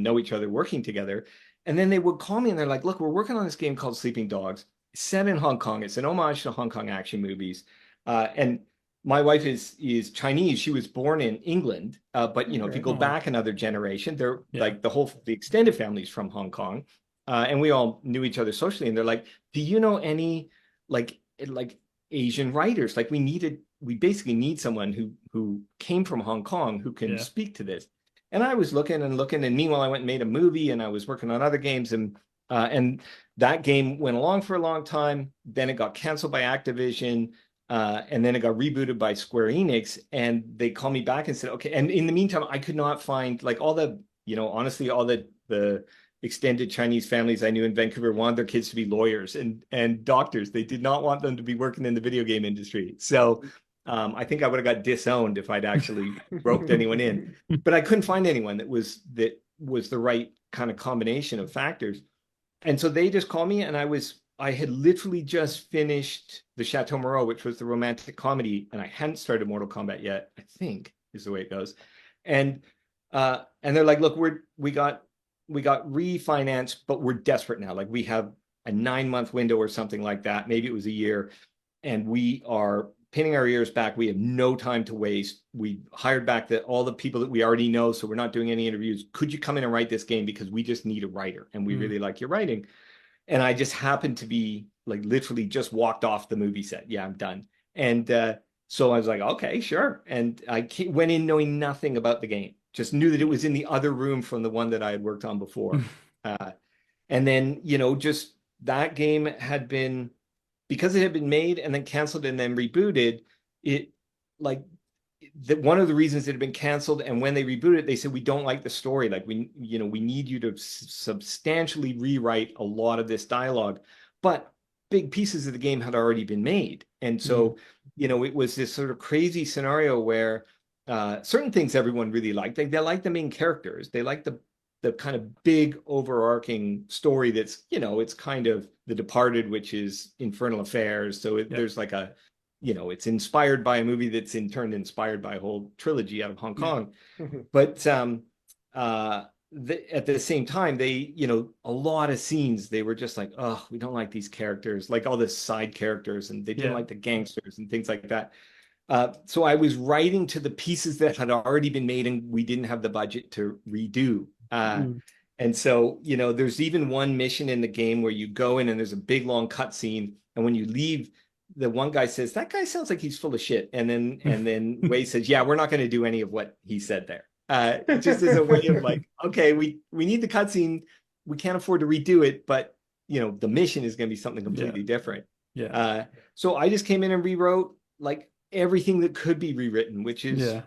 know each other working together. And then they would call me and they're like, look, we're working on this game called Sleeping Dogs. It's set in Hong Kong. It's an homage to Hong Kong action movies. And my wife is Chinese. She was born in England. But, if you Okay. go back another generation, they're Yeah. like the extended family's from Hong Kong. And we all knew each other socially. And they're like, do you know any like Asian writers? Like we basically need someone who came from Hong Kong who can Yeah. speak to this. And I was looking and looking, and meanwhile, I went and made a movie, and I was working on other games, and that game went along for a long time. Then it got canceled by Activision, and then it got rebooted by Square Enix, and they called me back and said, okay. And in the meantime, I could not find like all the, honestly, all the extended Chinese families I knew in Vancouver wanted their kids to be lawyers and doctors. They did not want them to be working in the video game industry. So I think I would have got disowned if I'd actually roped anyone in. But I couldn't find anyone that was the right kind of combination of factors. And so they just called me, and I had literally just finished the Chateau Moreau, which was the romantic comedy, and I hadn't started Mortal Kombat yet, I think is the way it goes. And they're like, look, we got refinanced, but we're desperate now. Like we have a 9-month window or something like that. Maybe it was a year, and we are pinning our ears back. We have no time to waste. We hired back all the people that we already know, so we're not doing any interviews. Could you come in and write this game, because we just need a writer, and we really like your writing. And I just happened to be like literally just walked off the movie set. Yeah, I'm done. And so I was like, okay, sure. And I went in knowing nothing about the game. Just knew that it was in the other room from the one that I had worked on before. And then, just that game had been, because it had been made and then canceled and then rebooted, it like one of the reasons it had been canceled, and when they rebooted it, they said, we don't like the story. Like we need you to substantially rewrite a lot of this dialogue. But big pieces of the game had already been made. And so, it was this sort of crazy scenario where certain things everyone really liked. They like the main characters. They like the kind of big overarching story that's, it's kind of The Departed, which is Infernal Affairs. So there's like it's inspired by a movie that's in turn inspired by a whole trilogy out of Hong Kong. But at the same time, they, a lot of scenes, they were just like, oh, we don't like these characters, like all the side characters, and they didn't like the gangsters and things like that. So I was writing to the pieces that had already been made, and we didn't have the budget to redo. And so, there's even one mission in the game where you go in and there's a big long cutscene, and when you leave, the one guy says, that guy sounds like he's full of shit. And then Wei says, yeah, we're not going to do any of what he said there. Just as a way of like, okay, we need the cutscene. We can't afford to redo it, but the mission is going to be something completely different. So I just came in and rewrote like everything that could be rewritten, which is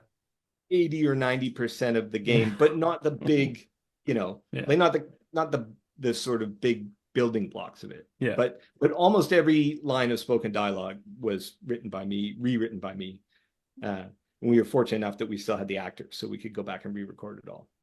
80 or 90% of the game, but not the big, like not the sort of big building blocks of it. But almost every line of spoken dialogue was written by me, rewritten by me. And we were fortunate enough that we still had the actors, so we could go back and re-record it all.